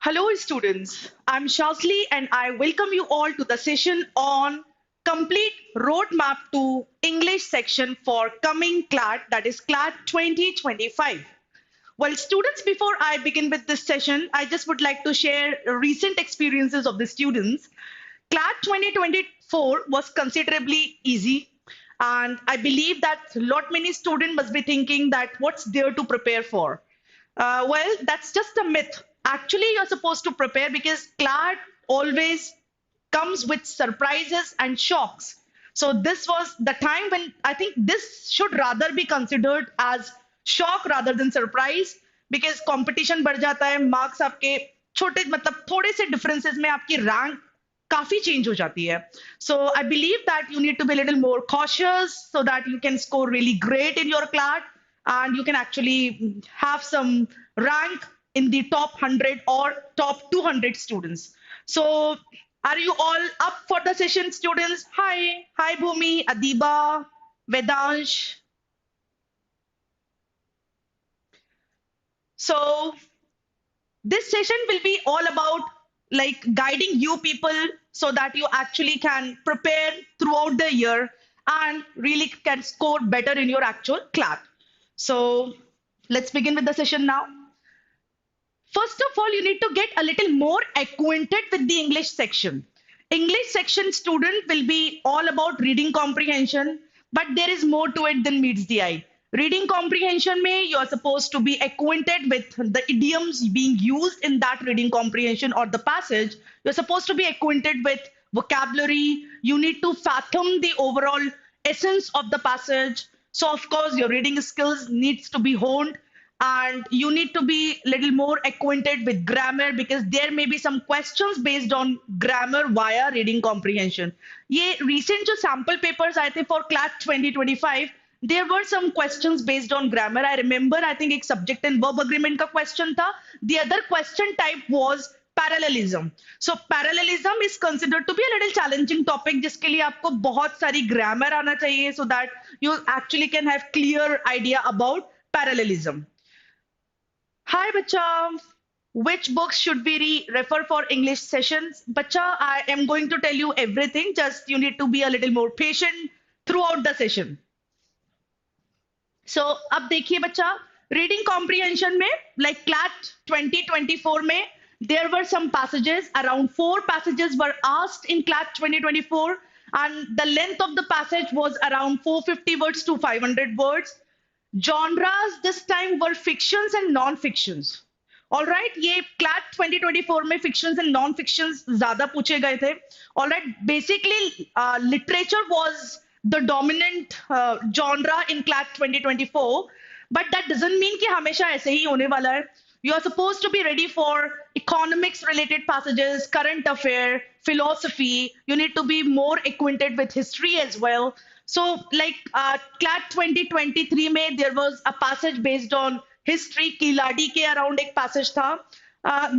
Hello, students. I'm Shazli, and I welcome you all to the session on complete roadmap to English section for coming CLAT, that is CLAT 2025. Well, students, before I begin with this session, I just would like to share recent experiences of the students. CLAT 2024 was considerably easy, and I believe that lot many students must be thinking that what's there to prepare for. Well, that's just a myth. Actually, you're supposed to prepare because CLAT always comes with surprises and shocks. So this was the time when I think this should rather be considered as shock rather than surprise because competition बढ़ जाता है marks आपके छोटे मतलब थोड़े से differences में आपकी rank काफी change हो जाती है. So I believe that you need to be a little more cautious so that you can score really great in your class and you can actually have some rank in the top 100 or top 200 students. So are you all up for the session, students? Hi. Hi, Bhumi, Adiba, Vedansh. So this session will be all about like guiding you people so that you actually can prepare throughout the year and really can score better in your actual class. So let's begin with the session now. First of all, you need to get a little more acquainted with the English section. English section student will be all about reading comprehension, but there is more to it than meets the eye. Reading comprehension mein you are supposed to be acquainted with the idioms being used in that reading comprehension or the passage. You're supposed to be acquainted with vocabulary. You need to fathom the overall essence of the passage. So of course your reading skills needs to be honed and you need to be little more acquainted with grammar because there may be some questions based on grammar via reading comprehension. ये recent जो sample papers आए थे for CLAT 2025 there were some questions based on grammar. I remember I think एक subject and verb agreement का question था. The other question type was parallelism. So parallelism is considered to be a little challenging topic जिसके लिए आपको बहुत सारी grammar आना चाहिए so that you actually can have clear idea about parallelism. Hi, bacha. Which books should we refer for English sessions? Bacha, I am going to tell you everything. Just you need to be a little more patient throughout the session. So, अब देखिए बच्चा, reading comprehension में, like CLAT 2024 में, there were some passages, around 4 passages were asked in CLAT 2024, and the length of the passage was around 450 words to 500 words. Genres this time were fictions and non-fictions. All right, ये CLAT 2024 में fictions and non-fictions ज़्यादा पूछे गए थे. All right, basically literature was the dominant genre in CLAT 2024, but that doesn't mean कि हमेशा ऐसे ही होने वाला है. You are supposed to be ready for economics related passages, current affair, philosophy. You need to be more acquainted with history as well. So, like CLAT 2023 में there was a passage based on history. Khiladi के around एक passage था.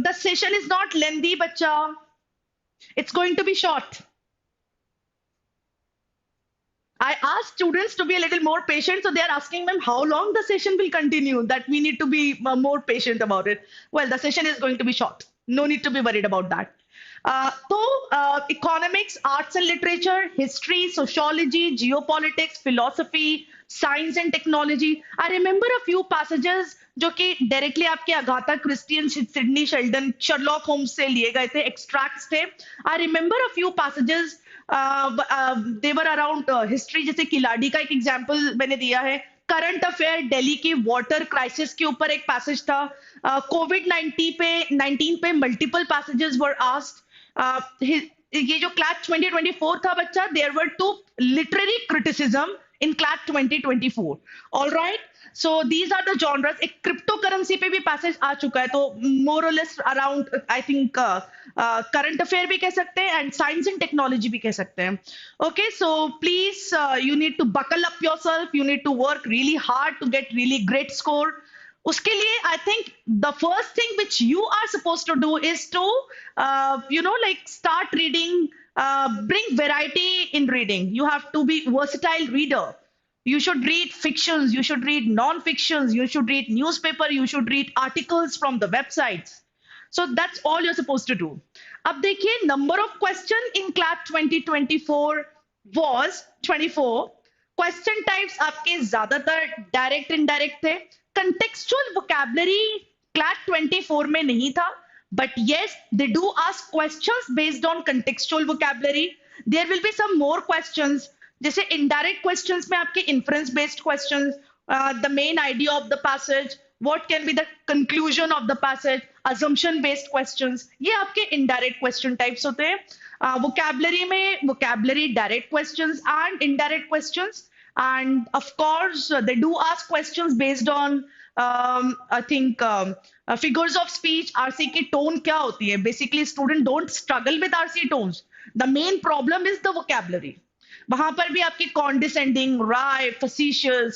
The session is not lengthy, बच्चा. It's going to be short. I asked students to be a little more patient, so they are asking them how long the session will continue. That we need to be more patient about it. Well, the session is going to be short. No need to be worried about that. Economics, arts and literature, history, sociology, geopolitics, philosophy, science and technology. I remember a few passages जो कि directly आपके Agatha Christie Sidney Sheldon Sherlock Holmes से लिए गए थे extracts थे. I remember a few passages they were around history जैसे किलाड़ी का एक एग्जांपल मैंने दिया है. करंट अफेयर दिल्ली की वाटर क्राइसिस के ऊपर एक पैसेज था. कोविड 19 पे मल्टीपल पैसेजेस वर आस्क्ड. ये जो क्लैट 2024 था बच्चा there were 2 literary criticism in CLAT 2024. All right. So these are the genres. एक क्रिप्टो करेंसी पे भी पैसेज आ चुका है तो more or less around I think current affair भी कह सकते हैं and science and technology भी कह सकते हैं. Okay, so please you need to buckle up yourself. You need to work really hard to get really great score. उसके लिए I think the first thing which you are supposed to do is to like start reading. Bring variety in reading. You have to be versatile reader. You should read fictions, you should read non-fictions, you should read newspaper, you should read articles from the websites. So that's all you're supposed to do. अब देखिए number of question in CLAT 2024 was 24. Question types आपके ज्यादातर direct indirect थे. Contextual vocabulary CLAT 24 में नहीं था, but yes they do ask questions based on contextual vocabulary. There will be some more questions, जैसे indirect questions में आपके inference based questions, the main idea of the passage, what can be the conclusion of the passage, assumption based questions, ये आपके indirect question types होते हैं. Vocabulary में vocabulary direct questions and indirect questions, and of course they do ask questions based on I think figures of speech. RC की tone क्या होती है? Basically student don't struggle with RC tones. The main problem is the vocabulary. वहां पर भी आपकी condescending, wry, facetious,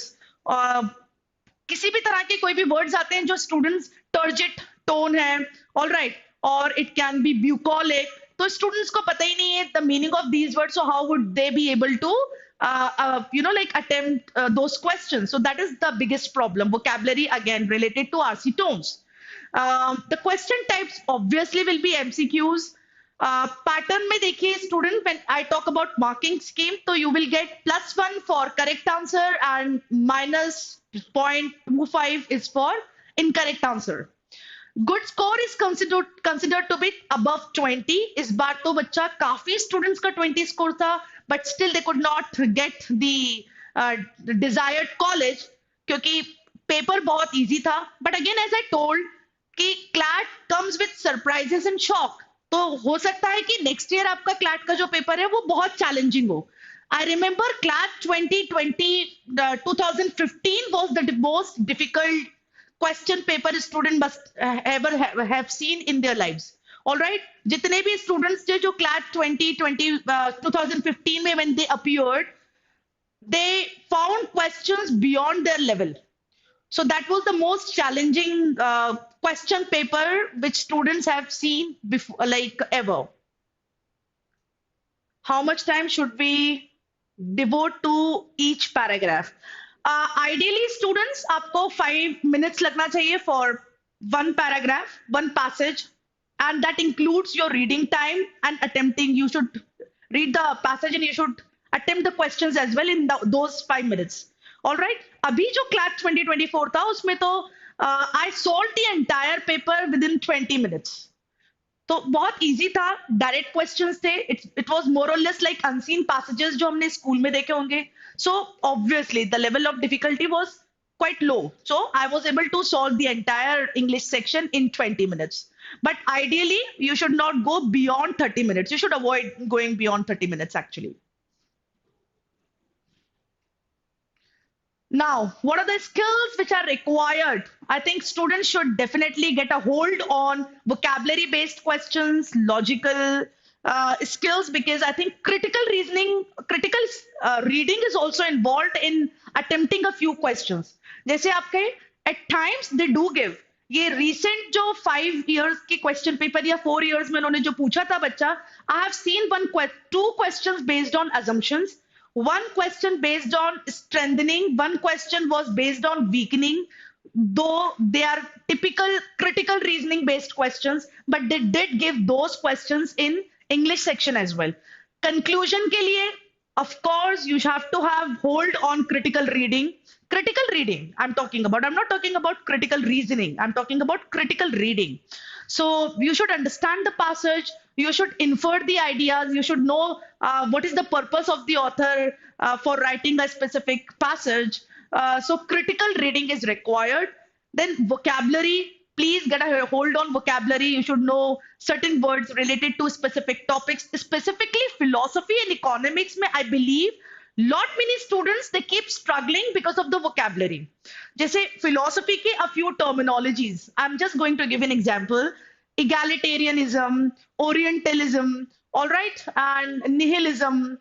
किसी भी तरह के कोई भी वर्ड्स आते हैं जो स्टूडेंट्स टर्जिट टोन है, ऑल राइट, और इट कैन बी ब्यूकॉलिक, तो स्टूडेंट्स को पता ही नहीं है the meaning of these words, so how would they be able to like attempt those questions. So that is the biggest problem. Vocabulary again related to RC tones. The question types obviously will be MCQs. Pattern में देखिए student, when I talk about marking scheme, तो you will get +1 for correct answer and -0.25 is for incorrect answer. Good score is considered to be above 20. इस बार तो बच्चा काफी students का 20 score था, but still they could not get the desired college क्योंकि paper बहुत easy था. But again as I told कि CLAT comes with surprises and shock. तो हो सकता है कि नेक्स्ट ईयर आपका क्लैट का जो पेपर है वो बहुत चैलेंजिंग हो. I remember CLAT 2015 was the most difficult question paper student must ever have seen in their lives. All right, जितने भी students थे जो CLAT 2015 में when they appeared, they found questions beyond their level. So that was the most challenging question paper which students have seen before, like ever. How much time should we devote to each paragraph? Ideally, students, आपको 5 minutes लगना चाहिए for one paragraph, one passage, and that includes your reading time and attempting. You should read the passage and you should attempt the questions as well in those 5 minutes. All right. अभी जो CLAT 2024 था उसमें तो I solved the entire paper within 20 minutes. तो बहुत easy था, direct questions थे. It was more or less like unseen passages जो हमने स्कूल में देखे होंगे. So obviously the level of difficulty was quite low. So I was able to solve the entire English section in 20 minutes. But ideally you should not go beyond 30 minutes. You should avoid going beyond 30 minutes actually. Now, what are the skills which are required? I think students should definitely get a hold on vocabulary-based questions, logical skills, because I think critical reasoning, critical reading is also involved in attempting a few questions. जैसे आपके at times they do give. ये recent जो 5 years के question paper या 4 years में उन्होंने जो पूछा था बच्चा, I have seen two questions based on assumptions. One question based on strengthening, one question was based on weakening, though they are typical critical reasoning based questions, but they did give those questions in English section as well. Conclusion के लिए, of course, you have to have hold on critical reading. Critical reading I'm talking about. I'm not talking about critical reasoning. I'm talking about critical reading. So you should understand the passage. You should infer the ideas. You should know what is the purpose of the author for writing a specific passage. So critical reading is required. Then vocabulary. Please get a hold on vocabulary. You should know certain words related to specific topics. Specifically philosophy and economics, I believe lot many students they keep struggling because of the vocabulary. जैसे philosophy के a few terminologies. I'm just going to give an example. Egalitarianism, Orientalism, all right, and nihilism,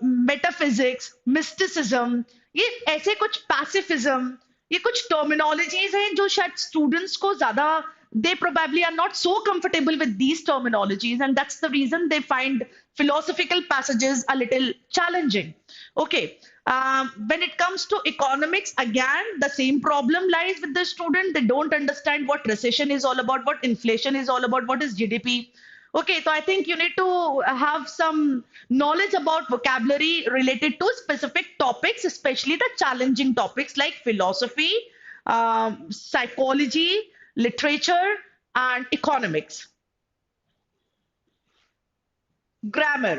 metaphysics, mysticism. ये ऐसे कुछ pacifism, ये कुछ terminologies हैं जो शायद students को ज़्यादा they probably are not so comfortable with these terminologies, and that's the reason they find philosophical passages a little challenging. Okay. When it comes to economics, again, the same problem lies with the student. They don't understand what recession is all about, what inflation is all about, what is GDP. Okay, so I think you need to have some knowledge about vocabulary related to specific topics, especially the challenging topics like philosophy, psychology, literature, and economics. Grammar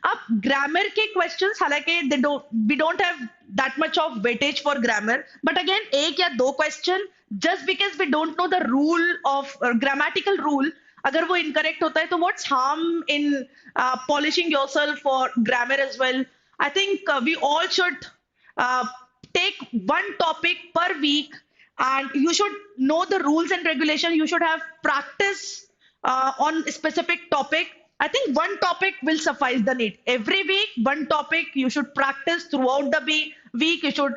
अब grammar के questions हालांकि they don't we don't have that much of weightage for grammar but again एक या दो question just because we don't know the rule of grammatical rule अगर वो incorrect होता है तो what's harm in polishing yourself for grammar as well I think we all should take one topic per week and you should know the rules and regulation you should have practice on a specific topic. I think one topic will suffice the need. Every week one topic you should practice throughout the week. You should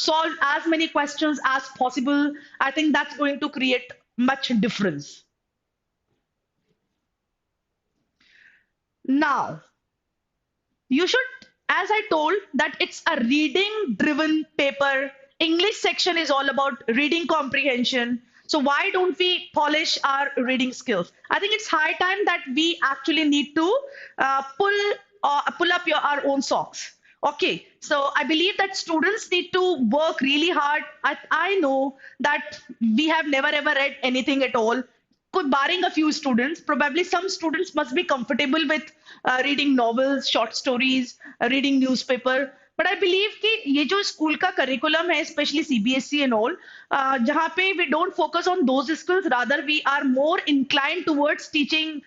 solve as many questions as possible. I think that's going to create much difference. Now you should, as I told, that it's a reading driven paper. English section is all about reading comprehension. So why don't we polish our reading skills? I think it's high time that we actually need to pull up our own socks. Okay, so I believe that students need to work really hard. I know that we have never ever read anything at all. Could barring a few students, probably some students must be comfortable with reading novels, short stories, reading newspaper. But I believe कि ये जो school का curriculum है, especially CBSE and all, जहाँ पे we don't focus on those skills, rather we are more inclined towards teaching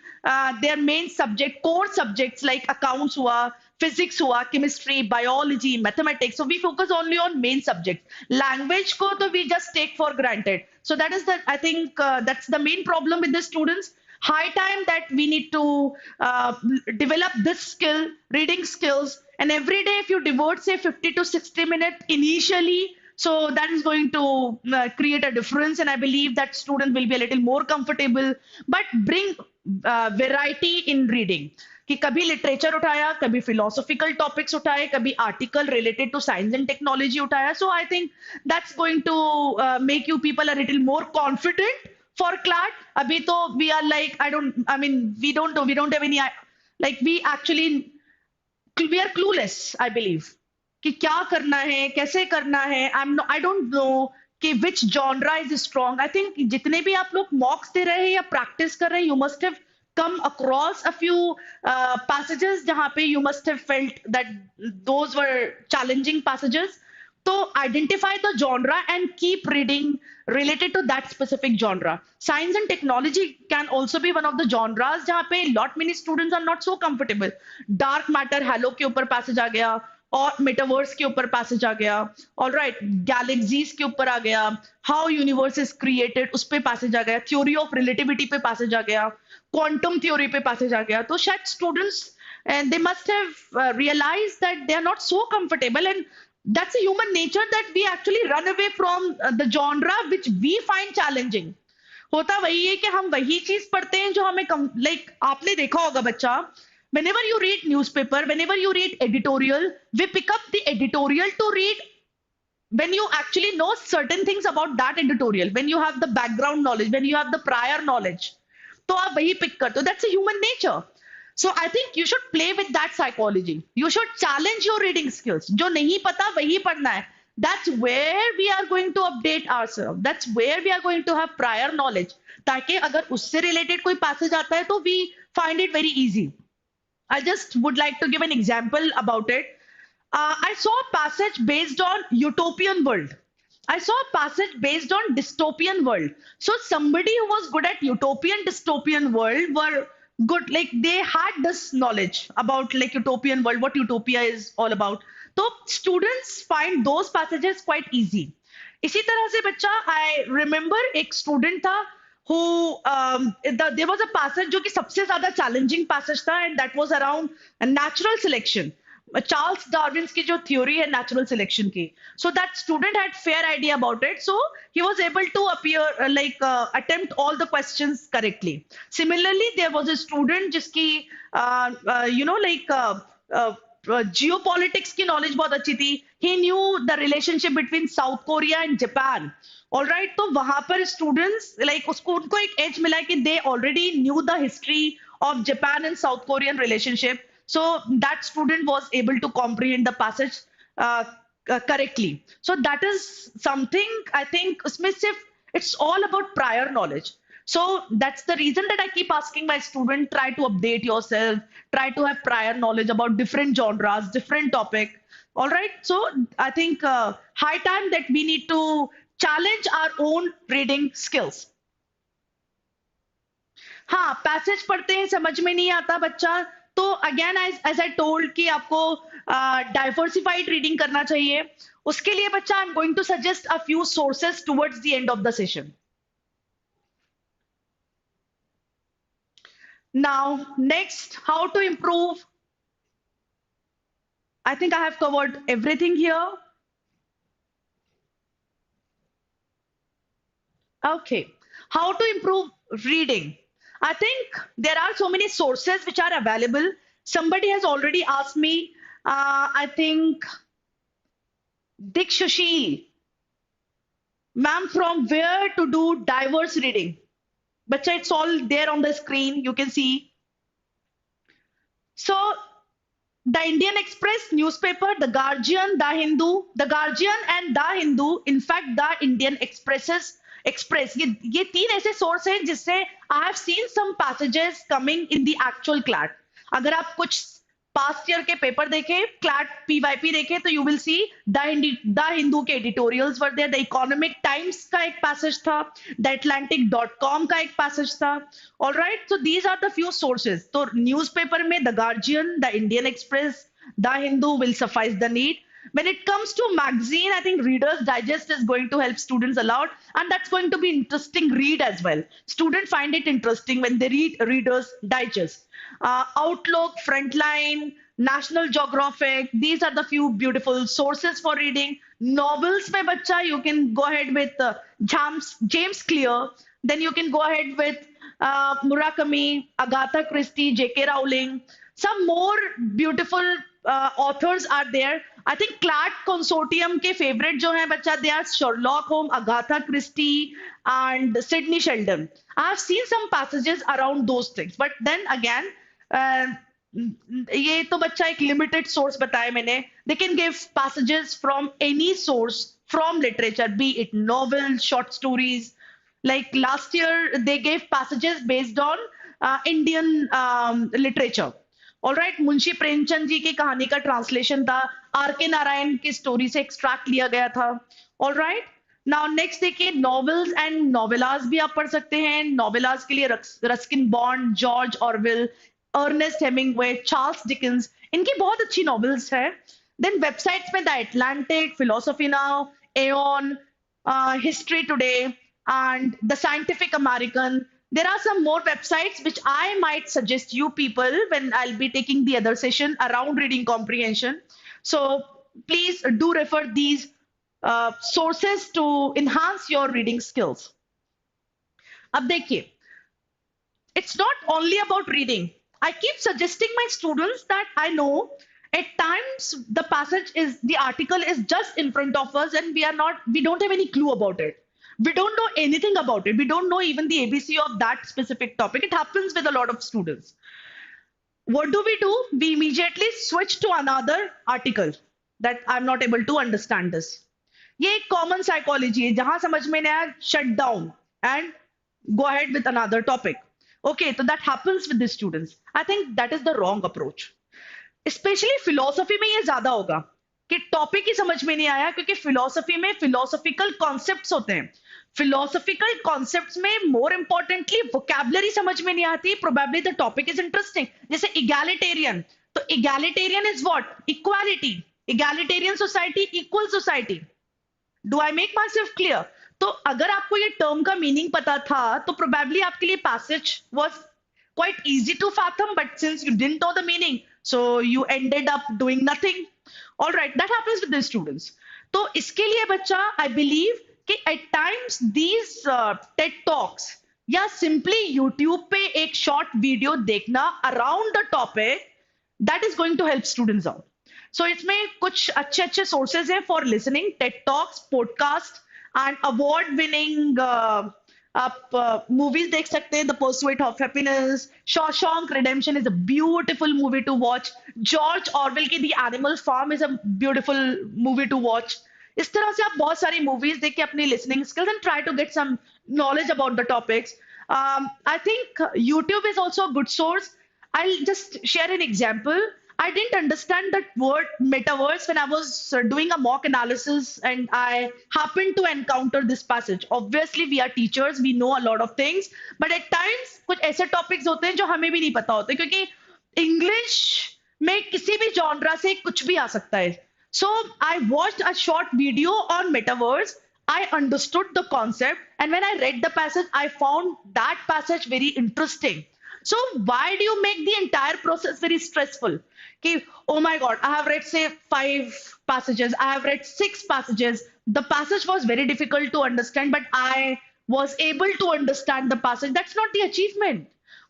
their main subject, core subjects like accounts हुआ, physics हुआ, chemistry, biology, mathematics. So we focus only on main subjects. Language को तो we just take for granted. So that is the, I think that's the main problem with the students. High time that we need to develop this skill, reading skills. And every day, if you devote, say, 50 to 60 minutes initially, so that is going to create a difference. And I believe that students will be a little more comfortable, but bring variety in reading. कि कभी literature उठाया कभी philosophical topics उठाए कभी article related to science and technology उठाया so I think that's going to make you people a little more confident for CLAT अभी तो we are like I mean we don't have any like we actually we are clueless I believe कि क्या करना है कैसे करना है आई don't know कि which genre is strong I think जितने भी आप लोग मॉक्स दे रहे हैं या प्रैक्टिस कर रहे हैं you must have come across a few passages jahan pe you must have felt that those were challenging passages. So identify the genre and keep reading related to that specific genre. Science and technology can also be one of the genres jahan pe lot many students are not so comfortable. Dark matter halo ke upar passage aa gaya और metaverse के ऊपर passage आ गया alright galaxies के ऊपर आ गया how universe is created उस पे पैसेज आ गया थ्योरी ऑफ रिलेटिविटी पे पैसेज आ गया क्वांटम थ्योरी पे पैसेज आ गया तो शायद students they must have realise that they are not so comfortable and that's a human nature that we actually run away from the genre which we find challenging. होता वही है कि हम वही चीज पढ़ते हैं जो हमें लाइक आपने देखा होगा बच्चा whenever you read newspaper whenever you read editorial we pick up the editorial to read when you actually know certain things about that editorial when you have the background knowledge when you have the prior knowledge तो आप वही pick करते हो that's a human nature. So I think you should play with that psychology. You should challenge your reading skills. जो नहीं पता वही पढ़ना है. That's where we are going to update ourselves. That's where we are going to have prior knowledge. ताकि अगर उससे related कोई passage आता है तो we find it very easy. I just would like to give an example about it. I saw a passage based on utopian world. I saw a passage based on dystopian world. So somebody who was good at utopian dystopian world were good, like they had this knowledge about like utopian world, what utopia is all about. So students find those passages quite easy. इसी तरह से बच्चा I remember एक student था who there was a passage जो कि सबसे ज्यादा challenging passage था and that was around natural selection. Charles Darwin's की जो theory है natural selection की. So that student had fair idea about it. So he was able to attempt all the questions correctly. Similarly, there was a student जिसकी geopolitics की knowledge बहुत अच्छी थी. He knew the relationship between South Korea and Japan. All right, तो वहां पर students like उसको उनको एक एज मिला कि they already knew the history of Japan and south Korean relationship. So that student was able to comprehend the passage correctly. So that is something I think usme sirf it's all about prior knowledge. So that's the reason that I keep asking my student, try to update yourself, try to have prior knowledge about different genres, different topic. All right, so I think high time that we need to challenge our own reading skills. हाँ, passage पढ़ते हैं समझ में नहीं आता बच्चा, तो again as I told कि आपको डाइवर्सिफाइड रीडिंग करना चाहिए. उसके लिए बच्चा I am going to suggest a few sources towards the end of the session. Now next, how to improve. I think I have covered everything here. Okay, how to improve reading. I think there are so many sources which are available. Somebody has already asked me, I think Dikshashil, ma'am, from where to do diverse reading? Bacha, it's all there on the screen. You can see. So, the Indian Express newspaper, the Guardian and the Hindu. In fact, the Indian Express. ये तीन ऐसे source हैं जिससे I have seen some passages coming in the actual CLAT. अगर आप कुछ past year के paper देखें, क्लैट पीवाईपी देखें, तो you will see the Hindu के editorials were there, the Economic Times का एक पैसेज था, द atlantic.com का एक पैसेज था. All right, so these are the few sources. तो न्यूज़पेपर में the Guardian, the Indian Express, the Hindu will suffice the need. When it comes to magazine, I think Reader's Digest is going to help students a lot, and that's going to be interesting read as well. Students find it interesting when they read Reader's Digest. Outlook, Frontline, National Geographic, these are the few beautiful sources for reading. Novels mein bacha, you can go ahead with James Clear. Then you can go ahead with Murakami, Agatha Christie, J.K. Rowling. Some more beautiful authors are there. I think CLAT consortium के favorite जो हैं बच्चा, they are Sherlock Holmes, Agatha Christie and Sidney Sheldon. I have seen some passages around those things, but then again ये तो बच्चा एक limited source बताया मैंने. They can give passages from any source from literature, be it novels, short stories. Like last year they gave passages based on Indian literature. All right, Munshi Premchand ji की कहानी का translation था, आर के नारायण की स्टोरी से extract लिया गया था. ऑल राइट, नाउ नेक्स्ट देखिए, नॉवेल्स एंड नॉवेलास भी आप पढ़ सकते हैं. नॉवेलास के लिए Ruskin Bond, George Orwell, Ernest Hemingway, Charles Dickens, इनकी बहुत अच्छी नॉवेल्स है. देन वेबसाइट्स में the Atlantic, Philosophy Now, Aeon, History Today and the Scientific American. There are some more websites which I might suggest you people when I'll be taking the other session around reading comprehension. So please do refer these sources to enhance your reading skills. अब देखिए, it's not only about reading. I keep suggesting my students that I know at times the article is just in front of us and we don't have any clue about it. We don't know anything about it. We don't know even the ABC of that specific topic. It happens with a lot of students. What do? We immediately switch to another article that I'm not able to understand this. ये एक common psychology है, जहां समझ में नहीं आया, shut down and go ahead with another topic. Okay, so that happens with the students. I think that is the wrong approach. Especially philosophy में ये ज्यादा होगा कि टॉपिक ही समझ में नहीं आया, क्योंकि फिलोसफी में फिलोसफिकल कॉन्सेप्ट्स होते हैं. फिलोसफिकल कॉन्सेप्ट्स में मोर इंपॉर्टेंटली वोकैबुलरी समझ में नहीं आती. Probably the topic is interesting. जैसे इगैलिटेरियन, तो egalitarian is what? Equality. Egalitarian society, equal society. Do I make my self clear? तो अगर आपको ये टर्म का मीनिंग पता था तो प्रोबेबली आपके लिए passage was quite easy to fathom, but since you didn't know the meaning, so you ended up doing nothing. All right, that happens with the students. तो इसके लिए बच्चा, I believe कि at times these TED talks या simply YouTube पे एक short video देखना around the topic, that is going to help students out. सो इसमें कुछ अच्छे अच्छे सोर्सेज हैं for listening, TED talks, podcast and award winning. आप मूवीज देख सकते हैं, the Pursuit of Happiness, Shawshank Redemption is a beautiful movie to watch, George Orwell की the Animal Farm is a beautiful movie to watch. इस तरह से आप बहुत सारी मूवीज देख के अपनी listening skills and try to get some knowledge about the topics. I think YouTube is also a good source. I'll just share an example. I didn't understand that word metaverse when I was doing a mock analysis and I happened to encounter this passage. Obviously, we are teachers, we know a lot of things, but at times कुछ ऐसे topics होते हैं जो हमें भी नहीं पता होते, क्योंकि English में किसी भी genre से कुछ भी आ सकता है. So I watched a short video on metaverse. I understood the concept, and when I read the passage, I found that passage very interesting. So why do you make the entire process very stressful? Okay, oh my God, I have read say 5 passages, I have read 6 passages. The passage was very difficult to understand, but I was able to understand the passage. That's not the achievement.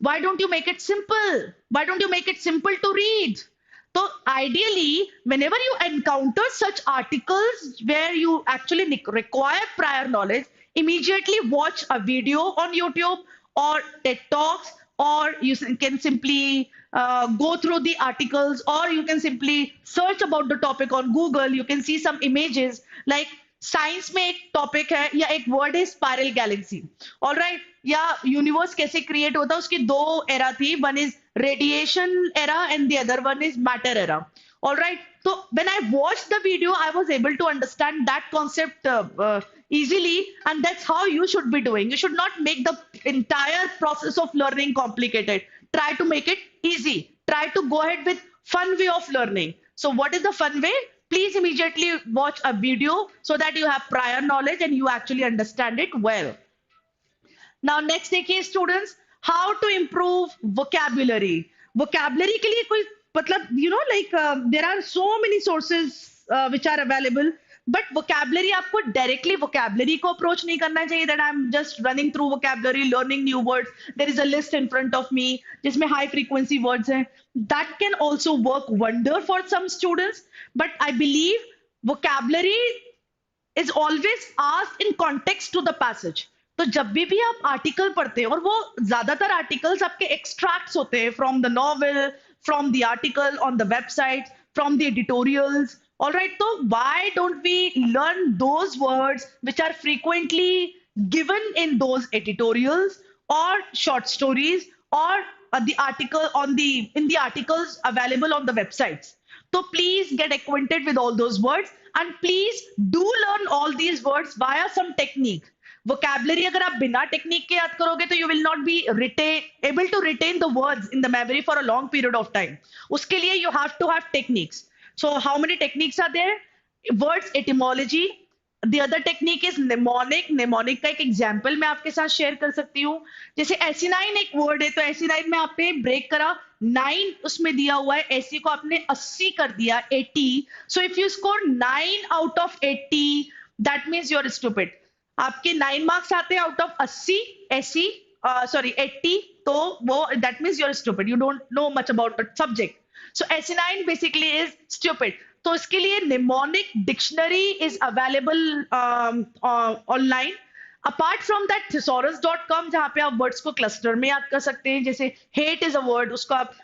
Why don't you make it simple? Why don't you make it simple to read? So ideally, whenever you encounter such articles where you actually require prior knowledge, immediately watch a video on YouTube or TED Talks, or you can simply go through the articles, or you can simply search about the topic on Google. You can see some images like science में एक topic है या एक word है spiral galaxy, alright, या universe कैसे create होता है, उसकी दो एरा थी, one is radiation era and the other one is matter era, alright. तो when I watch the video I was able to understand that concept easily, and that's how you should be doing. You should not make the entire process of learning complicated. Try to make it easy. Try to go ahead with fun way of learning. So what is the fun way? Please immediately watch a video so that you have prior knowledge and you actually understand it well. Now next देखिए students, how to improve vocabulary. Vocabulary के लिए कोई मतलब there are so many sources which are available, but vocabulary आपको directly vocabulary को approach नहीं करना चाहिए that I'm just running through vocabulary, learning new words. There is a list in front of me जिसमें high frequency words हैं. That can also work wonder for some students, but I believe vocabulary is always asked in context to the passage. तो जब भी आप article पढ़ते हैं, और वो ज्यादातर आर्टिकल्स आपके एक्सट्रैक्ट्स होते हैं from the novel, from the article on the website, from the editorials, alright. तो why don't we learn those words which are frequently given in those editorials or short stories or the article on the in the articles available on the websites. So please get acquainted with all those words, and please do learn all these words via some technique. Vocabulary अगर आप बिना technique के याद करोगे तो you will not be able to retain the words in the memory for a long period of time. उसके लिए you have to have techniques. So how many techniques are there? Words etymology. The other technique is mnemonic. Mnemonic का एक example मैं आपके साथ share कर सकती हूँ. जैसे एसिनाइन एक वर्ड है, तो एसिनाइन में आपने ब्रेक करा, 9 उसमें दिया हुआ है, एसी को आपने 80 कर दिया, 80. So if you score 9 out of 80, that means you are stupid. आपके 9 मार्क्स आते हैं आउट ऑफ 80, एसी सॉरी 80, तो वो that means you are stupid, you don't know much about the subject. So asinine basically is stupid. तो इसके लिए mnemonic dictionary is available online. Apart from that thesaurus.com, जहां पे आप वर्ड्स को cluster में याद कर सकते हैं. जैसे हेट इज अ वर्ड, उसको आप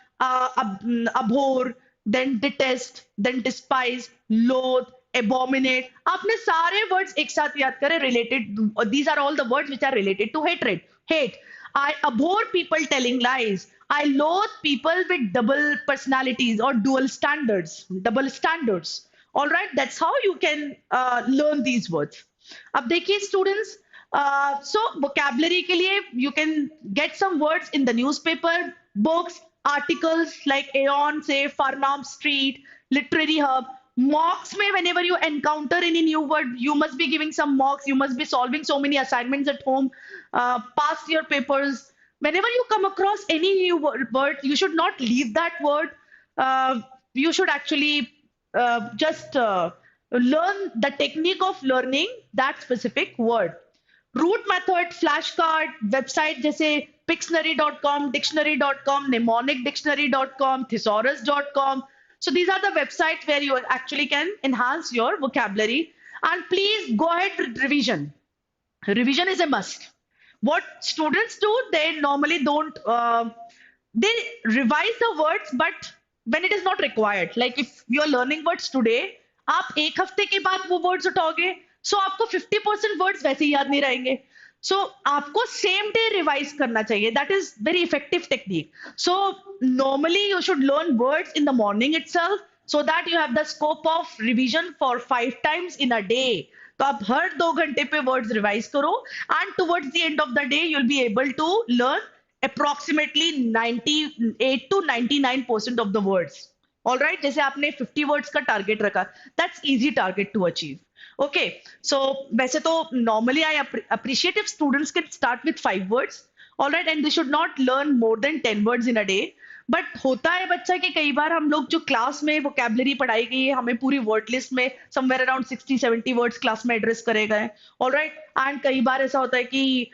abhor, then detest, then despise, loathe, abominate, आपने सारे वर्ड्स एक साथ याद करें related. These are all the words which are related to hatred. Hate, I abhor people telling lies. I loathe people with double personalities or dual standards, double standards. All right, that's how you can learn these words. अब देखिए students, so vocabulary के लिए you can get some words in the newspaper, books, articles like Aeon, say Farnham Street, Literary Hub. Mocks में whenever you encounter any new word, you must be giving some mocks. You must be solving so many assignments at home, past year papers. Whenever you come across any new word, you should not leave that word. You should actually just learn the technique of learning that specific word. Root method, flashcard, website जैसे Pictionary.com, Dictionary.com, mnemonicdictionary.com, thesaurus.com. So these are the websites where you actually can enhance your vocabulary. And please go ahead with revision. Revision is a must. What students do, they normally don't, they revise the words, but when it is not required. Like if you are learning words today, आप एक हफ्ते के बाद वो words उठाओगे, so आपको 50% words वैसे ही याद नहीं रहेंगे. So आपको same day revise करना चाहिए. That is very effective technique. So normally you should learn words in the morning itself so that you have the scope of revision for 5 times in a day. तो आप हर 2 घंटे पे words revise करो and towards the end of the day you will be able to learn approximately 98 to 99% of the words. All right, जैसे आपने 50 words का target रखा, that's easy target to achieve. Okay, so वैसे तो normally I appreciate if students can start with 5 words. All right, and they should not learn more than 10 words in a day. But होता है बच्चा कि कई बार हम लोग जो क्लास में वोकैबुलरी पढ़ाई गई है हमें पूरी वर्ड लिस्ट में समवेयर अराउंड 60-70 वर्ड्स क्लास में एड्रेस करे गए. ऑलराइट, एंड कई बार ऐसा होता है कि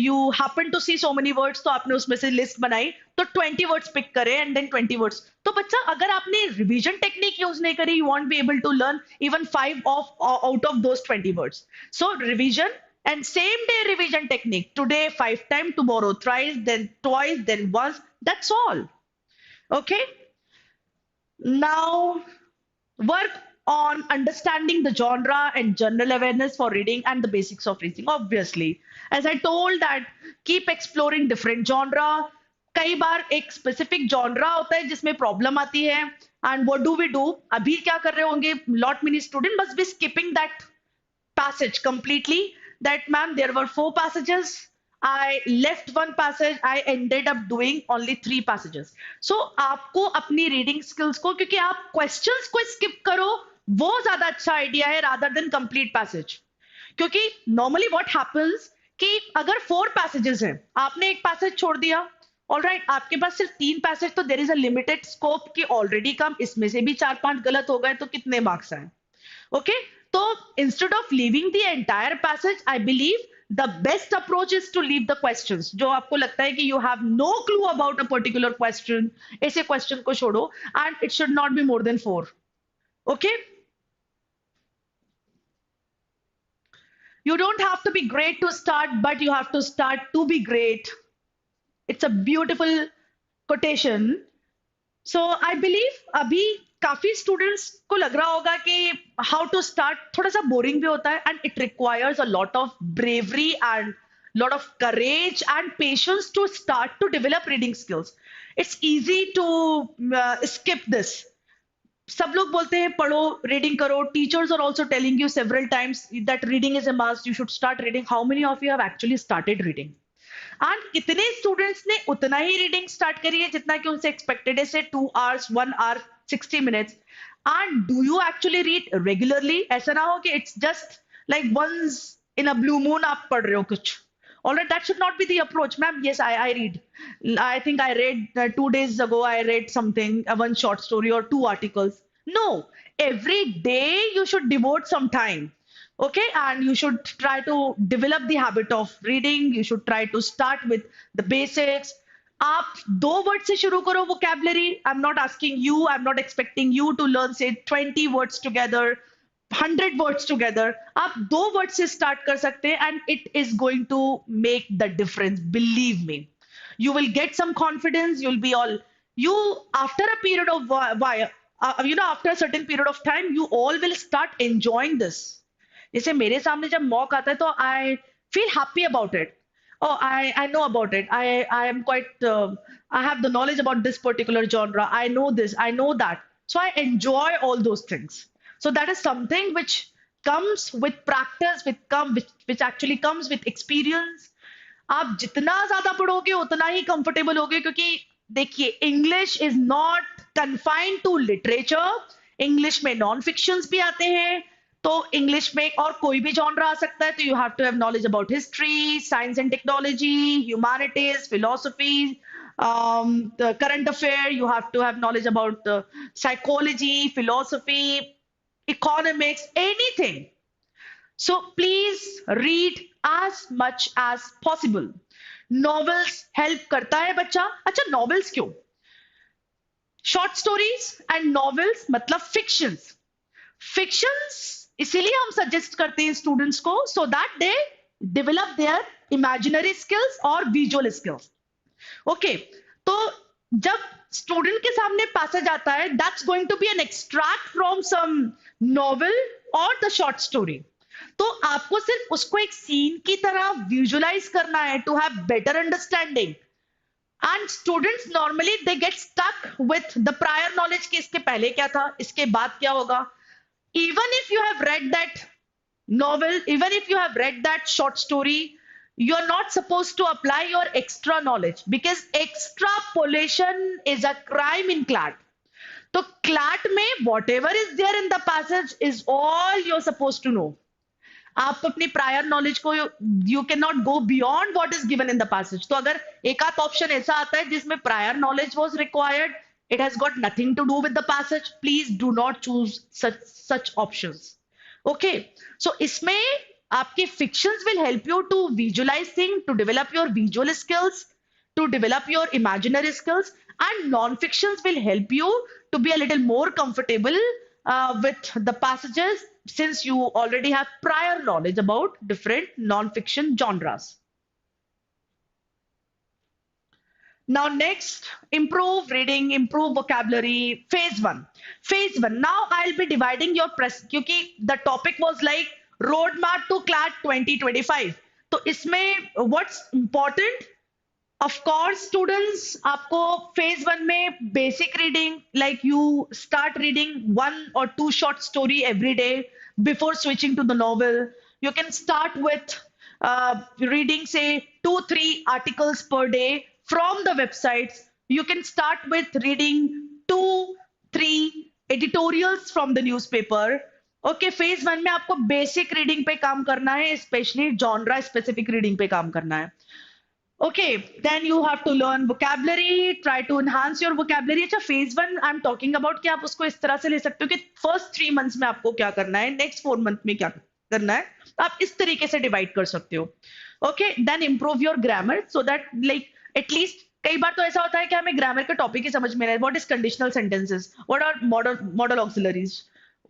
you happen to see so many words, तो आपने उसमें से लिस्ट बनाई तो 20 वर्ड्स पिक करे एंड देन 20 वर्ड्स. तो बच्चा अगर आपने रिवीजन टेक्निक यूज नहीं करी, you won't be able to learn even 5 of out of those 20 words. So revision and same day revision technique. Today 5 times, tomorrow thrice, then twice, then once. That's all. Okay. Now work on understanding the genre and general awareness for reading and the basics of reading. Obviously, as I told that keep exploring different genre. कई बार एक specific genre होता है जिसमें problem आती है. And what do we do? अभी क्या कर रहे होंगे? Lot many students must be skipping that passage completely. That ma'am, there were 4 passages. I left 1 passage. I ended up doing only 3 passages. So आपको अपनी reading skills को, क्योंकि आप questions को skip करो, वो ज्यादा अच्छा idea है rather than complete passage. क्योंकि normally what happens कि अगर 4 passages हैं, आपने एक passage छोड़ दिया, ऑलराइट, आपके पास सिर्फ 3 पैसेज, तो there is a limited scope कि ऑलरेडी कम, इसमें से भी 4-5 गलत हो गए तो कितने मार्क्स आए. ओके, तो instead of leaving the entire passage, I believe the best approach is to leave the questions. जो आपको लगता है कि you have no clue about a particular question, ऐसे क्वेश्चन को छोड़ो, and it should not be more than 4. Okay, you don't have to be great to start, but you have to start to be great. It's a beautiful quotation. So I believe अभी काफी students को लग रहा होगा कि how to start थोड़ा सा boring भी होता है, and it requires a lot of bravery and lot of courage and patience to start to develop reading skills. It's easy to skip this. सब लोग बोलते हैं पढ़ो, रीडिंग करो. Teachers are also telling you several times that reading is a must, you should start reading. How many of you have actually started reading? And कितने students ने उतना ही reading start करी है जितना कि उनसे एक्सपेक्टेड है, से 2 hours, 1 hour, 60 minutes? And do you actually read regularly? ऐसा ना हो कि it's just like once in a blue moon आप पढ़ रहे हो कुछ. All right, that should not be the approach, ma'am. Yes, I read. I think I read 2 days ago. I read something, one short story or 2 articles. No, every day you should devote some time. Okay, and you should try to develop the habit of reading. You should try to start with the basics. आप 2 words से शुरू करो vocabulary. I'm not asking you. I'm not expecting you to learn say 20 words together. 100 words together. आप 2 words से start कर सकते हैं, and it is going to make the difference. Believe me, you will get some confidence. You'll be all you after a period of after a certain period of time, you all will start enjoying this. जैसे मेरे सामने जब mock आता है तो I feel happy about it. Oh, I know about it. I am quite I have the knowledge about this particular genre. I know this. I know that. So I enjoy all those things. So that is something which comes with practice, which actually comes with experience. आप जितना ज्यादा पढ़ोगे उतना ही comfortable होगे, क्योंकि देखिए English is not confined to literature. English में non fictions भी आते हैं, तो इंग्लिश में और कोई भी जॉनरा आ सकता है. तो you have to have knowledge about history, science and technology, humanities, philosophy, current affair. You have to have knowledge about psychology, philosophy, economics, anything. So please read as much as possible. Novels help करता है बच्चा. अच्छा, novels क्यों? Short stories and novels मतलब fictions. Fictions इसीलिए हम suggest करते हैं स्टूडेंट्स को, so that they develop their imaginary skills और विजुअल स्किल्स। ओके, तो जब स्टूडेंट के सामने पैसेज आता है, that's going to be an extract from some novel और द शॉर्ट स्टोरी। तो आपको सिर्फ उसको एक सीन की तरह विजुअलाइज करना है to have better understanding. And students normally they get stuck with the prior knowledge कि इसके पहले क्या था, इसके बाद क्या होगा। Even if you have read that novel, even if you have read that short story, you're not supposed to apply your extra knowledge because extrapolation is a crime in CLAT. So CLAT में whatever is there in the passage is all you're supposed to know. आप अपनी prior knowledge को, you can not go beyond what is given in the passage. तो अगर एक आध option ऐसा आता है जिसमें prior knowledge was required, it has got nothing to do with the passage, please do not choose such options. Okay, so इसमें आपके fictions will help you to visualize things, to develop your visual skills, to develop your imaginary skills, and non-fictions will help you to be a little more comfortable with the passages, since you already have prior knowledge about different non-fiction genres. Now next, improve reading, improve vocabulary. Phase 1. Phase 1. Now I'll be dividing your press, क्योंकि the topic was like roadmap to CLAT 2025. तो इसमें what's important? Of course, students, आपको phase 1 में basic reading, like you start reading 1 or 2 short story every day before switching to the novel. You can start with reading say 2-3 articles per day from the websites. You can start with reading 2-3 editorials from the newspaper. Okay, phase 1 में आपको basic reading पे काम करना है, specially genre specific reading पे काम करना है। Okay, then you have to learn vocabulary, try to enhance your vocabulary. अच्छा, phase 1 I am talking about कि आप उसको इस तरह से ले सकते हो कि फर्स्ट 3 मंथ्स में आपको क्या करना है, नेक्स्ट 4 मंथ में क्या करना है, आप इस तरीके से डिवाइड कर सकते हो। Okay, then improve your grammar so that like at least, कई बार तो ऐसा होता है कि हमें ग्रामर का टॉपिक ही समझ में नहीं, what is conditional sentences, what are modal auxiliaries,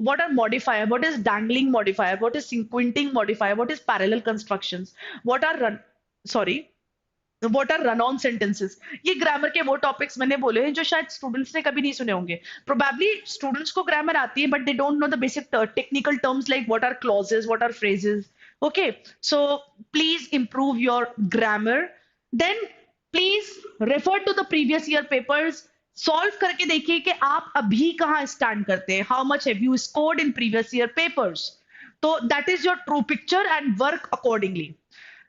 what are modifier, what is dangling modifier, what is sequenting modifier, what is parallel constructions, what are run on sentences। ये ग्रामर के वो topics मैंने बोले हैं जो शायद स्टूडेंट्स ने कभी नहीं सुने होंगे। प्रोबेबली स्टूडेंट्स को ग्रामर आती है but they don't know the basic technical terms like what are clauses, what are phrases. Okay, so please improve your grammar. Then please refer to the previous year papers, solve करके देखिए कि आप अभी कहां stand करते हैं, how much have you scored in previous year papers. तो that is your true picture and work accordingly.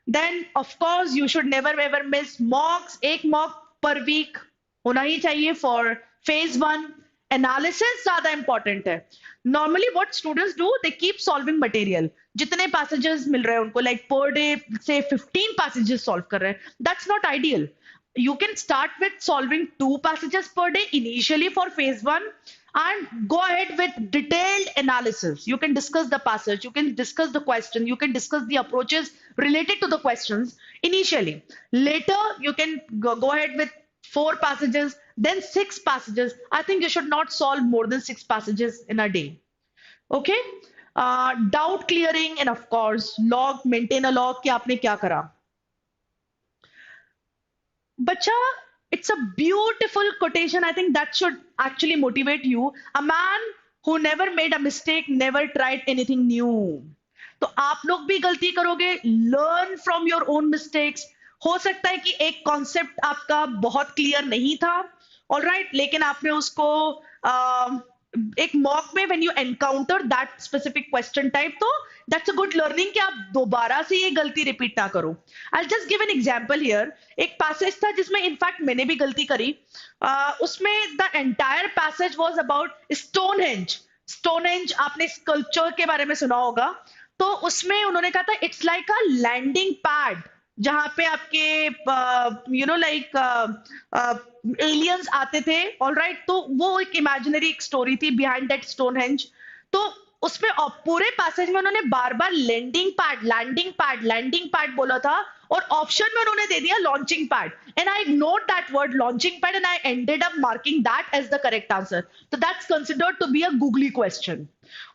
Then of course you should never ever miss मॉक्स, एक मॉक पर वीक होना ही चाहिए फॉर phase 1। एनालिसिस ज्यादा important है। Normally what students do, they keep solving material, जितने passages मिल रहे हैं उनको, लाइक पर डे से 15 पैसेजेस सॉल्व कर रहे हैं, that's not ideal. You can start with solving 2 passages per day initially for phase 1 and go ahead with detailed analysis. You can discuss the passage, you can discuss the question, you can discuss the approaches related to the questions initially. Later, you can go ahead with 4 passages, then 6 passages. I think you should not solve more than 6 passages in a day. Okay? Doubt clearing and of course, log, maintain a log कि आपने क्या करा। Bacha, it's a beautiful quotation. I think that should actually motivate you. A man who never made a mistake never tried anything new. तो आप लोग भी गलती करोगे, learn from your own mistakes. हो सकता है कि एक कॉन्सेप्ट आपका बहुत क्लियर नहीं था, ऑलराइट, लेकिन आपने उसको एक मॉक में when you encounter that specific question type, तो दैट्स अ गुड लर्निंग कि आप दोबारा से ये गलती रिपीट ना करो। I just give an example here. एक पैसेज था जिसमें इनफैक्ट मैंने भी गलती करी। उसमें the entire passage was about Stonehenge. Stonehenge आपने स्कल्पचर के बारे में सुना होगा। तो उसमें उन्होंने कहा था it's like a landing pad, जहां पे आपके यू नो लाइक एलियंस आते थे, ऑलराइट। तो वो एक इमेजिनरी स्टोरी थी बिहाइंड दैट स्टोनहेंज। तो उसमें पूरे पैसेज में उन्होंने बार बार लैंडिंग पैड बोला था, और ऑप्शन में उन्होंने दे दिया launching pad, and I note that word launching pad and I ended up marking that as the correct answer. तो that's considered to be a googly question.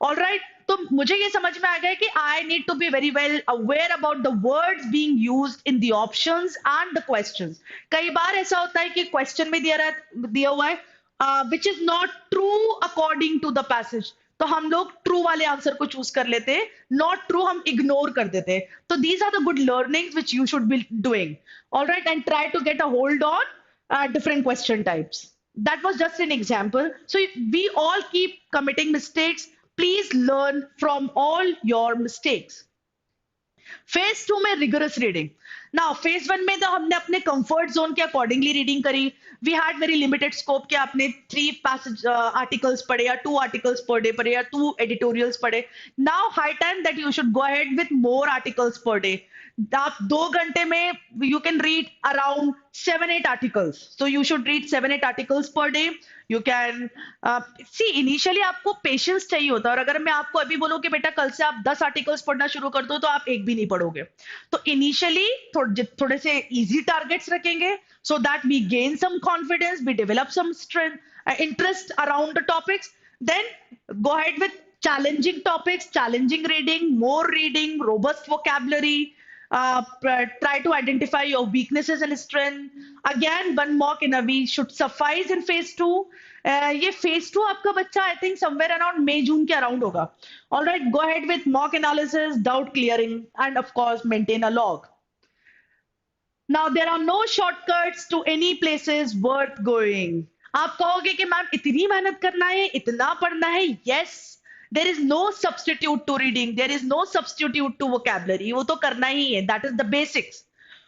All right, तो मुझे ये समझ में आ गया कि I need to be very well aware about the words being used in the options and the questions. कई बार ऐसा होता है कि क्वेश्चन में दिया हुआ है which is not true according to the passage, तो हम लोग ट्रू वाले आंसर को चूज कर लेते हैं, नॉट ट्रू हम इग्नोर कर देते हैं. तो these are the good learnings which you should be doing. All right, and try to get a hold on different question types. That was just an example. So we all keep committing mistakes. Please learn from all your mistakes. Phase 2 में rigorous reading. Now phase 1 में तो हमने अपने comfort zone के accordingly reading करी. We had very limited scope कि आपने 3 passage articles पढ़े या 2 आर्टिकल्स पर डे पढ़े या 2 एडिटोरियल्स पढ़े. Now high time that you should go ahead with more articles per day. आप 2 घंटे में you can read around 7-8 articles. So you should read 7-8 articles per day. You can see initially आपको patience चाहिए होता है, और अगर मैं आपको अभी बोलूं कि बेटा कल से आप 10 आर्टिकल्स पढ़ना शुरू कर दो तो आप एक भी नहीं पढ़ोगे. तो इनिशियली थोड़े से इजी टारगेट्स रखेंगे so that we gain some confidence, we develop some strength interest around the topics. Then go ahead with challenging topics, challenging reading, more reading, robust vocabulary. Try to identify your weaknesses and strength. Again, one mock in a week should suffice in phase 2. ये phase 2 आपका बच्चा I think somewhere around May June के around होगा. All right, go ahead with mock analysis, doubt clearing, and of course maintain a log. Now there are no shortcuts to any places worth going. आप कहोगे कि ma'am इतनी मेहनत करना है, इतना पढ़ना है. Yes, there is no substitute to reading, there is no substitute to vocabulary. वो तो करना ही है. That is the basics.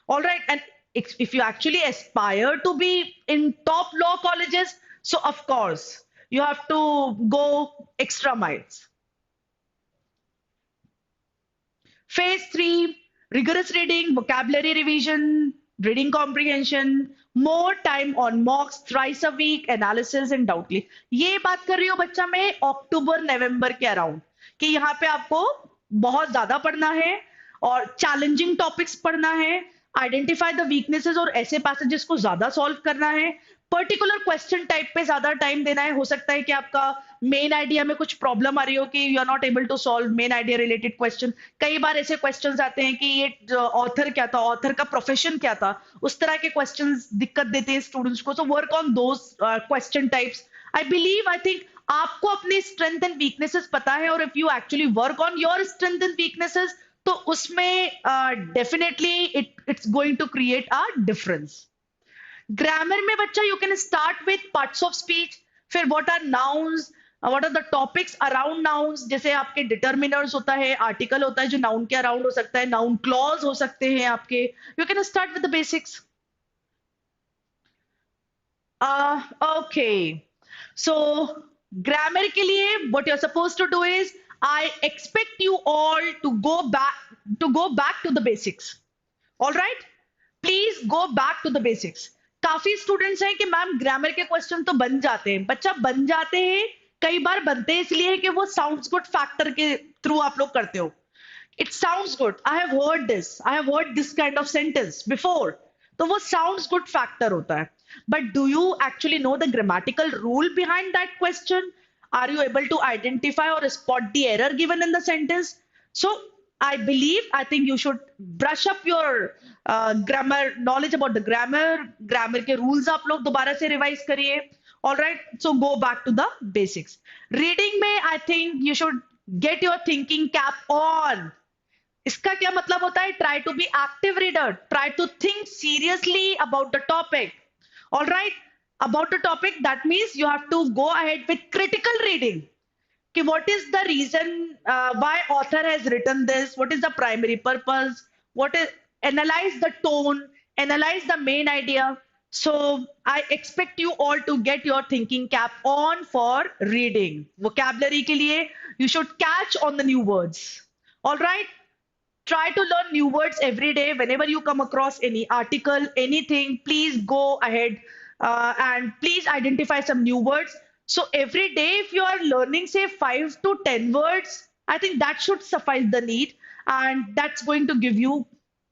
All right, and if you actually aspire to be in top law colleges, so of course you have to go extra miles. Phase 3, rigorous reading, vocabulary revision, reading comprehension, more time on mocks, thrice a week, analysis and doubt clear. ये बात कर रही हूँ बच्चा मैं अक्टूबर नवंबर के around कि यहाँ पे आपको बहुत ज्यादा पढ़ना है और चैलेंजिंग टॉपिक्स पढ़ना है, आइडेंटिफाई द वीकनेसेस और ऐसे पैसेजेस को ज्यादा सॉल्व करना है, पर्टिकुलर क्वेश्चन टाइप पे ज्यादा टाइम देना है. हो सकता है कि आपका मेन आइडिया में कुछ प्रॉब्लम आ रही हो कि you are not able to solve main idea related question. कई बार ऐसे क्वेश्चंस आते हैं कि ये ऑथर क्या था, ऑथर का प्रोफेशन क्या था, उस तरह के क्वेश्चंस दिक्कत देते हैं स्टूडेंट्स को. So work on those question types. I think आपको अपने स्ट्रेंथ एंड वीकनेसेस पता है, और if you actually work on your strength and weaknesses तो उसमें definitely it's going to create a difference. Grammar में बच्चा you can start with parts of speech, फिर what are nouns, what are the topics around nouns. जैसे आपके determiners होता है, article होता है जो नाउन के अराउंड हो सकता है, नाउन क्लॉज हो सकते हैं आपके. You can start with the basics. Okay, so grammar के लिए what you are supposed to do is I expect you all to go back to the basics. All right, please go back to the basics. काफी students हैं कि ma'am grammar के question तो बन जाते हैं. बच्चा बन जाते हैं, कई बार बनते हैं इसलिए कि वो साउंड्स गुड फैक्टर के थ्रू आप लोग करते हो. It sounds good, I have heard this kind of sentence before. तो वो साउंड्स गुड फैक्टर होता है. But do you actually know the grammatical rule behind that question? Are you able to identify or spot the error given in the sentence? So I think you should brush up your grammar knowledge about the grammar के rules आप लोग दोबारा से revise करिए. All right, so go back to the basics. Reading में I think you should get your thinking cap on. इसका क्या मतलब होता है? Try to be active reader. Try to think seriously about the topic. All right. About the topic, that means you have to go ahead with critical reading. कि what is the reason why author has written this? What is the primary purpose? Analyze the tone, analyze the main idea. So I expect you all to get your thinking cap on for reading. Vocabulary के लिए you should catch on the new words. All right. Try to learn new words every day. Whenever you come across any article, anything, please go ahead and please identify some new words So every day, if you are learning, say 5 to 10 words, I think that should suffice the need, and that's going to give you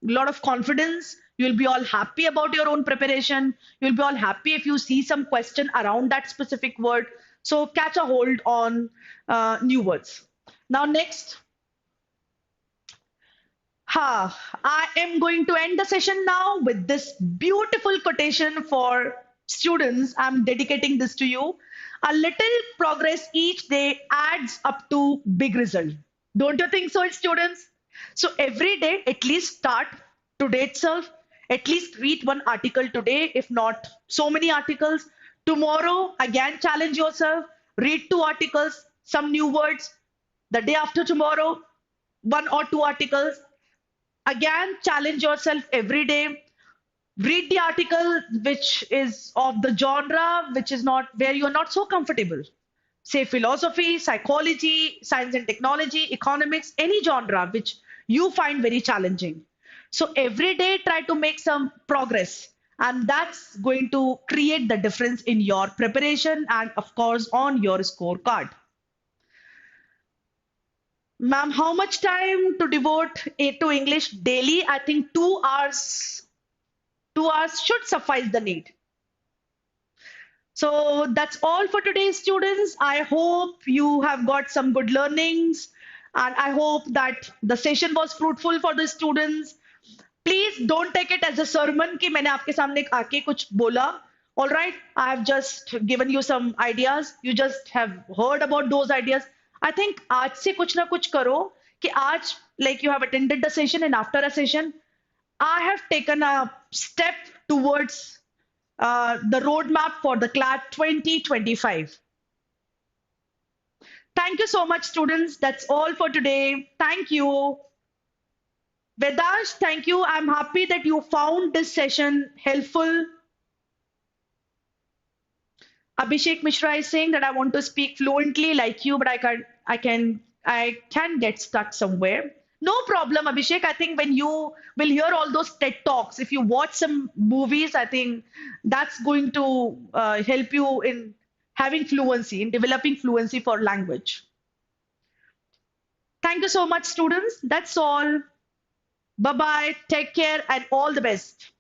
a lot of confidence. You'll be all happy about your own preparation. You'll be all happy if you see some question around that specific word. So catch a hold on new words. Now, next, I am going to end the session now with this beautiful quotation for students. I'm dedicating this to you. A little progress each day adds up to big result. Don't you think so, students? So every day, at least start today itself. At least read one article today, if not so many articles. Tomorrow, again, challenge yourself. Read 2 articles, some new words. The day after tomorrow, 1 or 2 articles. Again, challenge yourself every day. Read the article which is of the genre which is not where you are not so comfortable. Say philosophy, psychology, science and technology, economics, any genre which you find very challenging. So every day try to make some progress, and that's going to create the difference in your preparation and of course on your scorecard. Ma'am, how much time to devote to English daily? I think 2 hours. 2 hours should suffice the need. So that's all for today, students. I hope you have got some good learnings, and I hope that the session was fruitful for the students. Please don't take it as a sermon कि मैंने आपके सामने आके कुछ बोला. All right, I have just given you some ideas. You just have heard about those ideas. I think आज से कुछ ना कुछ करो कि आज like you have attended the session and after a session, I have taken a step towards the roadmap for the CLAT 2025. Thank you so much, students. That's all for today. Thank you. Vedash, thank you. I'm happy that you found this session helpful. Abhishek Mishra is saying that I want to speak fluently like you, but I can get stuck somewhere. No problem, Abhishek. I think when you will hear all those TED Talks, if you watch some movies, I think that's going to help you in having fluency, in developing fluency for language. Thank you so much, students. That's all. Bye bye. Take care and all the best.